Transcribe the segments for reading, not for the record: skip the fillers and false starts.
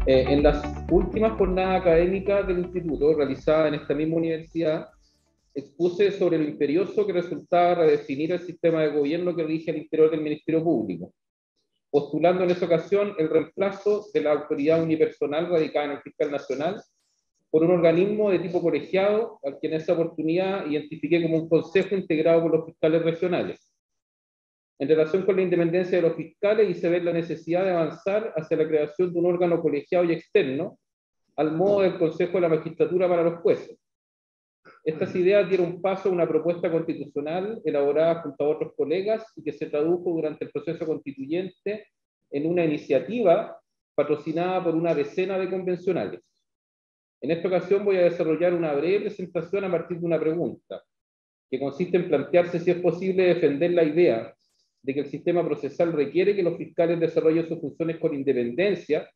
En las últimas jornadas académicas del instituto, realizadas en esta misma universidad, expuse sobre lo imperioso que resultaba redefinir el sistema de gobierno que rige al interior del Ministerio Público, postulando en esa ocasión el reemplazo de la autoridad unipersonal radicada en el fiscal nacional por un organismo de tipo colegiado, al que en esa oportunidad identifiqué como un consejo integrado por los fiscales regionales. En relación con la independencia de los fiscales, hice ver la necesidad de avanzar hacia la creación de un órgano colegiado y externo, al modo del Consejo de la Magistratura para los jueces. Estas ideas dieron paso a una propuesta constitucional elaborada junto a otros colegas y que se tradujo durante el proceso constituyente en una iniciativa patrocinada por una decena de convencionales. En esta ocasión voy a desarrollar una breve presentación a partir de una pregunta, que consiste en plantearse si es posible defender la idea de que el sistema procesal requiere que los fiscales desarrollen sus funciones con independencia,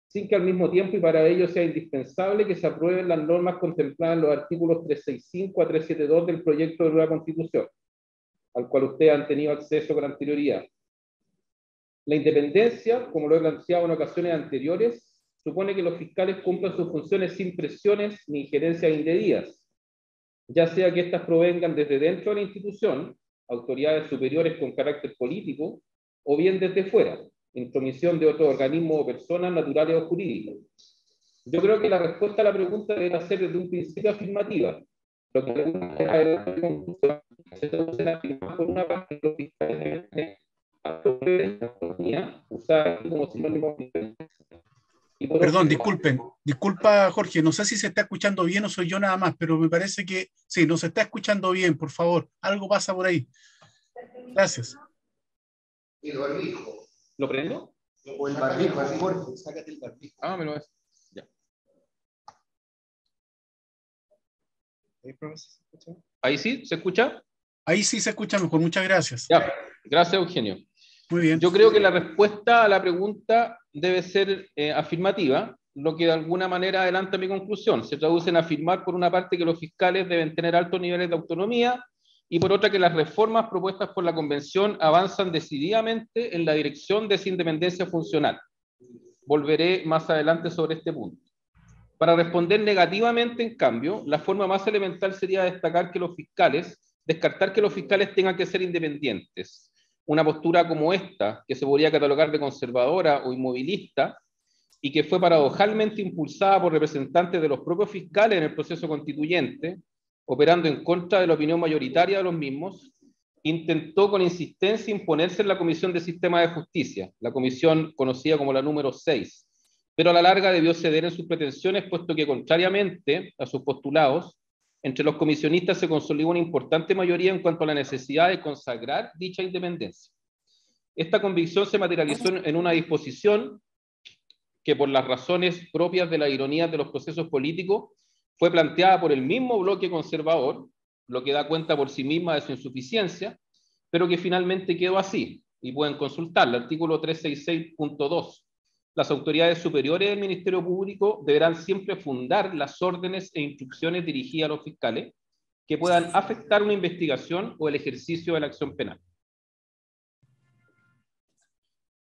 sin que al mismo tiempo y para ello sea indispensable que se aprueben las normas contempladas en los artículos 365 a 372 del proyecto de nueva Constitución, al cual ustedes han tenido acceso con anterioridad. La independencia, como lo he planteado en ocasiones anteriores, supone que los fiscales cumplan sus funciones sin presiones ni injerencias indebidas, ya sea que éstas provengan desde dentro de la institución, autoridades superiores con carácter político, o bien desde fuera, intromisión de otros organismos o personas naturales o jurídicos. Yo creo que la respuesta a la pregunta debe ser desde un principio afirmativa, lo que se traduce en afirmar por una parte los fiscales de la autonomía, usada como sinónimo de. Perdón, disculpa Jorge, no sé si se está escuchando bien o soy yo nada más, pero me parece que sí, no se está escuchando bien, por favor, algo pasa por ahí. Gracias. ¿Y el barbijo? ¿Lo prendo? O el barbijo, Jorge, sácate el barbijo. Ah, me lo ves. Ya. ¿Ahí sí? ¿Se escucha? Ahí sí se escucha mejor, muchas gracias. Ya, gracias Eugenio. Muy bien. Yo creo que la respuesta a la pregunta debe ser afirmativa, lo que de alguna manera adelanta mi conclusión. Se traduce en afirmar, por una parte, que los fiscales deben tener altos niveles de autonomía y por otra, que las reformas propuestas por la Convención avanzan decididamente en la dirección de esa independencia funcional. Volveré más adelante sobre este punto. Para responder negativamente, en cambio, la forma más elemental sería descartar que los fiscales tengan que ser independientes. Una postura como esta, que se podría catalogar de conservadora o inmovilista, y que fue paradojalmente impulsada por representantes de los propios fiscales en el proceso constituyente, operando en contra de la opinión mayoritaria de los mismos, intentó con insistencia imponerse en la Comisión de Sistema de Justicia, la comisión conocida como la número 6, pero a la larga debió ceder en sus pretensiones, puesto que, contrariamente a sus postulados, entre los comisionistas se consolidó una importante mayoría en cuanto a la necesidad de consagrar dicha independencia. Esta convicción se materializó en una disposición que, por las razones propias de la ironía de los procesos políticos, fue planteada por el mismo bloque conservador, lo que da cuenta por sí misma de su insuficiencia, pero que finalmente quedó así, y pueden consultar el artículo 366.2. Las autoridades superiores del Ministerio Público deberán siempre fundar las órdenes e instrucciones dirigidas a los fiscales que puedan afectar una investigación o el ejercicio de la acción penal.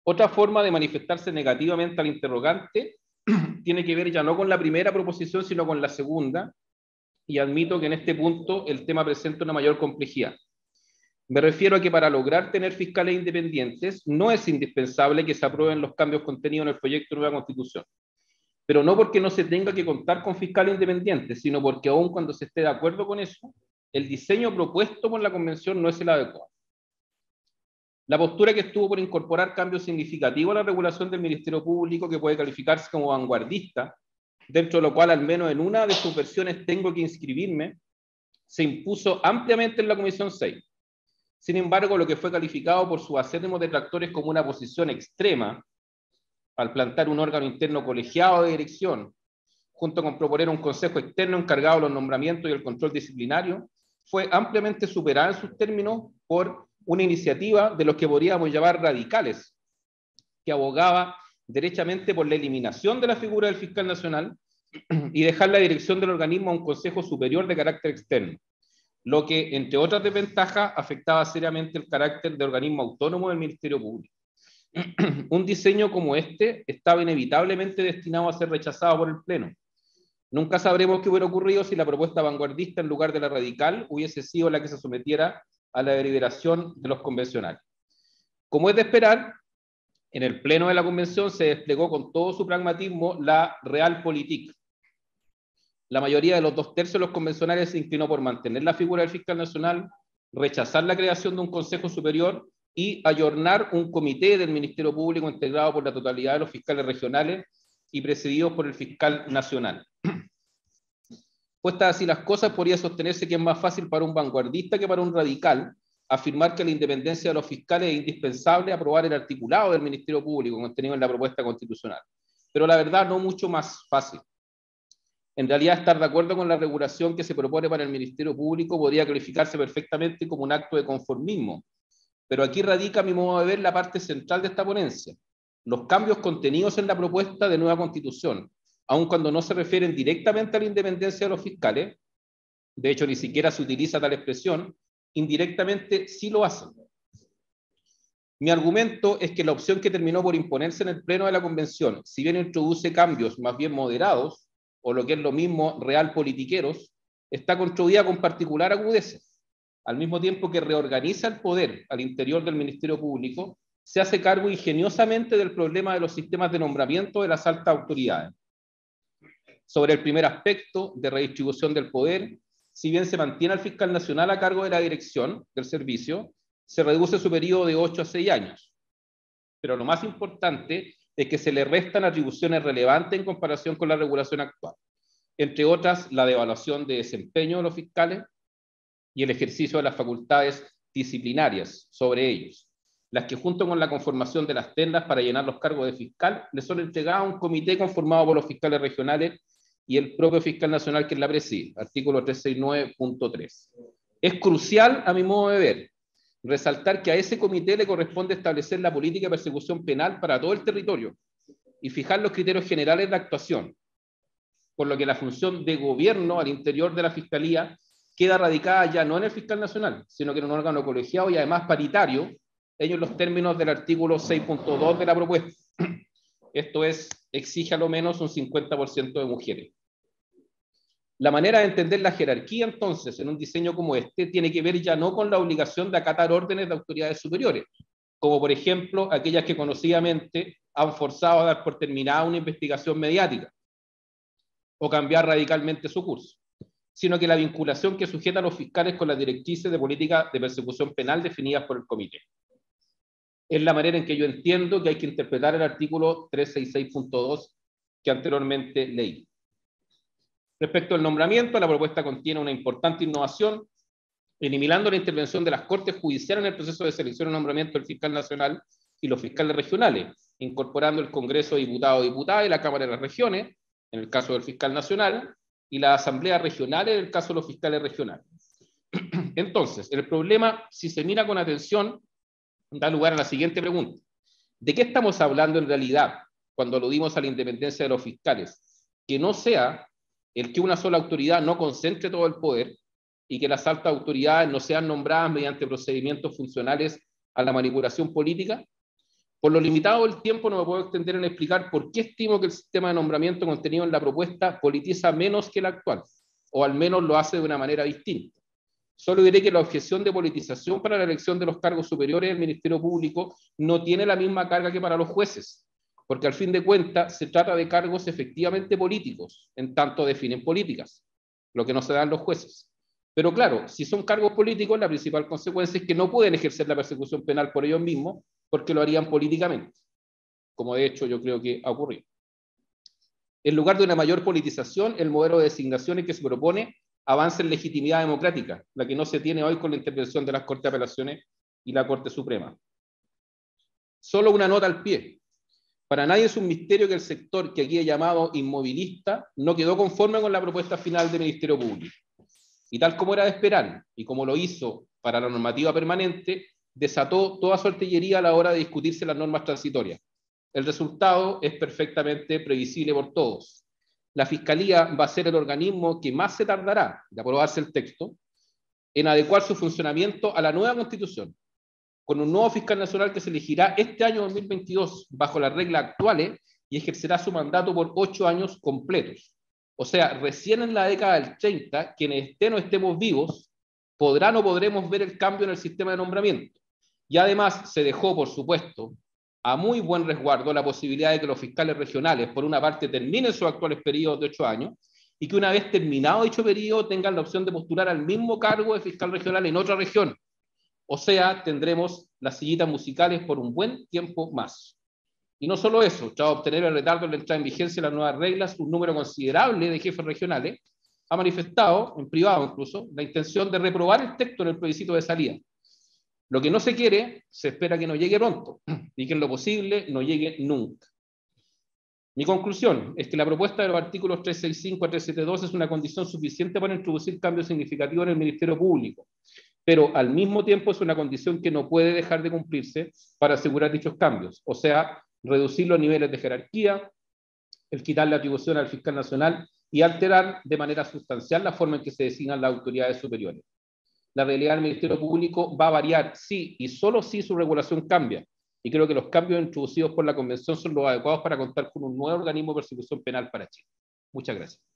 Otra forma de manifestarse negativamente al interrogante tiene que ver ya no con la primera proposición, sino con la segunda, y admito que en este punto el tema presenta una mayor complejidad. Me refiero a que para lograr tener fiscales independientes no es indispensable que se aprueben los cambios contenidos en el proyecto de nueva Constitución, pero no porque no se tenga que contar con fiscales independientes, sino porque aun cuando se esté de acuerdo con eso, el diseño propuesto por la Convención no es el adecuado. La postura que estuvo por incorporar cambios significativos a la regulación del Ministerio Público, que puede calificarse como vanguardista, dentro de lo cual al menos en una de sus versiones tengo que inscribirme, se impuso ampliamente en la Comisión 6. Sin embargo, lo que fue calificado por sus acérrimos detractores como una posición extrema, al plantear un órgano interno colegiado de dirección, junto con proponer un consejo externo encargado de los nombramientos y el control disciplinario, fue ampliamente superada en sus términos por una iniciativa de los que podríamos llamar radicales, que abogaba derechamente por la eliminación de la figura del fiscal nacional y dejar la dirección del organismo a un consejo superior de carácter externo, lo que, entre otras desventajas, afectaba seriamente el carácter de organismo autónomo del Ministerio Público. Un diseño como este estaba inevitablemente destinado a ser rechazado por el Pleno. Nunca sabremos qué hubiera ocurrido si la propuesta vanguardista en lugar de la radical hubiese sido la que se sometiera a la deliberación de los convencionales. Como es de esperar, en el Pleno de la Convención se desplegó con todo su pragmatismo la Realpolitik. La mayoría de los 2/3 de los convencionales se inclinó por mantener la figura del fiscal nacional, rechazar la creación de un Consejo Superior y ayornar un comité del Ministerio Público integrado por la totalidad de los fiscales regionales y presididos por el fiscal nacional. Puestas así las cosas, podría sostenerse que es más fácil para un vanguardista que para un radical afirmar que la independencia de los fiscales es indispensable aprobar el articulado del Ministerio Público contenido en la propuesta constitucional. Pero la verdad, no mucho más fácil. En realidad, estar de acuerdo con la regulación que se propone para el Ministerio Público podría calificarse perfectamente como un acto de conformismo. Pero aquí radica, a mi modo de ver, la parte central de esta ponencia. Los cambios contenidos en la propuesta de nueva constitución, aun cuando no se refieren directamente a la independencia de los fiscales, de hecho ni siquiera se utiliza tal expresión, indirectamente sí lo hacen. Mi argumento es que la opción que terminó por imponerse en el Pleno de la Convención, si bien introduce cambios más bien moderados, o lo que es lo mismo, realpolitiqueros, está construida con particular agudeza. Al mismo tiempo que reorganiza el poder al interior del Ministerio Público, se hace cargo ingeniosamente del problema de los sistemas de nombramiento de las altas autoridades. Sobre el primer aspecto de redistribución del poder, si bien se mantiene al fiscal nacional a cargo de la dirección del servicio, se reduce su periodo de 8 a 6 años. Pero lo más importante es que se le restan atribuciones relevantes en comparación con la regulación actual. Entre otras, la devaluación de desempeño de los fiscales y el ejercicio de las facultades disciplinarias sobre ellos, las que junto con la conformación de las ternas para llenar los cargos de fiscal, le son entregadas a un comité conformado por los fiscales regionales y el propio fiscal nacional que la preside, artículo 369.3. Es crucial, a mi modo de ver, resaltar que a ese comité le corresponde establecer la política de persecución penal para todo el territorio y fijar los criterios generales de actuación, por lo que la función de gobierno al interior de la Fiscalía queda radicada ya no en el fiscal nacional, sino que en un órgano colegiado y además paritario, ello en los términos del artículo 6.2 de la propuesta. Esto es, exige a lo menos un 50% de mujeres. La manera de entender la jerarquía, entonces, en un diseño como este, tiene que ver ya no con la obligación de acatar órdenes de autoridades superiores, como por ejemplo aquellas que conocidamente han forzado a dar por terminada una investigación mediática o cambiar radicalmente su curso, sino que la vinculación que sujeta a los fiscales con las directrices de política de persecución penal definidas por el comité. Es la manera en que yo entiendo que hay que interpretar el artículo 366.2 que anteriormente leí. Respecto al nombramiento, la propuesta contiene una importante innovación, eliminando la intervención de las Cortes Judiciales en el proceso de selección y nombramiento del fiscal nacional y los fiscales regionales, incorporando el Congreso de Diputados y Diputadas y la Cámara de las Regiones, en el caso del fiscal nacional, y la Asamblea Regional en el caso de los fiscales regionales. Entonces, el problema, si se mira con atención, da lugar a la siguiente pregunta. ¿De qué estamos hablando en realidad cuando aludimos a la independencia de los fiscales? Que no sea el que una sola autoridad no concentre todo el poder y que las altas autoridades no sean nombradas mediante procedimientos funcionales a la manipulación política. Por lo limitado del tiempo no me puedo extender en explicar por qué estimo que el sistema de nombramiento contenido en la propuesta politiza menos que el actual, o al menos lo hace de una manera distinta. Solo diré que la objeción de politización para la elección de los cargos superiores del Ministerio Público no tiene la misma carga que para los jueces, porque al fin de cuentas se trata de cargos efectivamente políticos, en tanto definen políticas, lo que no se da en los jueces. Pero claro, si son cargos políticos, la principal consecuencia es que no pueden ejercer la persecución penal por ellos mismos, porque lo harían políticamente, como de hecho yo creo que ha ocurrido. En lugar de una mayor politización, el modelo de designaciones que se propone avanza en legitimidad democrática, la que no se tiene hoy con la intervención de las Cortes de Apelaciones y la Corte Suprema. Solo una nota al pie. Para nadie es un misterio que el sector que aquí he llamado inmovilista no quedó conforme con la propuesta final del Ministerio Público. Y tal como era de esperar, y como lo hizo para la normativa permanente, desató toda su artillería a la hora de discutirse las normas transitorias. El resultado es perfectamente previsible por todos. La Fiscalía va a ser el organismo que más se tardará de aprobarse el texto en adecuar su funcionamiento a la nueva Constitución, con un nuevo fiscal nacional que se elegirá este año 2022 bajo las reglas actuales y ejercerá su mandato por 8 años completos. O sea, recién en la década del 30, quienes estén o estemos vivos, podrán o podremos ver el cambio en el sistema de nombramiento. Y además se dejó, por supuesto, a muy buen resguardo la posibilidad de que los fiscales regionales, por una parte, terminen sus actuales periodos de 8 años y que una vez terminado dicho periodo tengan la opción de postular al mismo cargo de fiscal regional en otra región. O sea, tendremos las sillitas musicales por un buen tiempo más. Y no solo eso, tras obtener el retardo en la entrada en vigencia de las nuevas reglas, un número considerable de jefes regionales ha manifestado, en privado incluso, la intención de reprobar el texto en el plebiscito de salida. Lo que no se quiere, se espera que no llegue pronto, y que en lo posible no llegue nunca. Mi conclusión es que la propuesta de los artículos 365 a 372 es una condición suficiente para introducir cambios significativos en el Ministerio Público, pero al mismo tiempo es una condición que no puede dejar de cumplirse para asegurar dichos cambios, o sea, reducir los niveles de jerarquía, el quitar la atribución al fiscal nacional y alterar de manera sustancial la forma en que se designan las autoridades superiores. La realidad del Ministerio Público va a variar, sí, y solo si su regulación cambia. Y creo que los cambios introducidos por la Convención son los adecuados para contar con un nuevo organismo de persecución penal para Chile. Muchas gracias.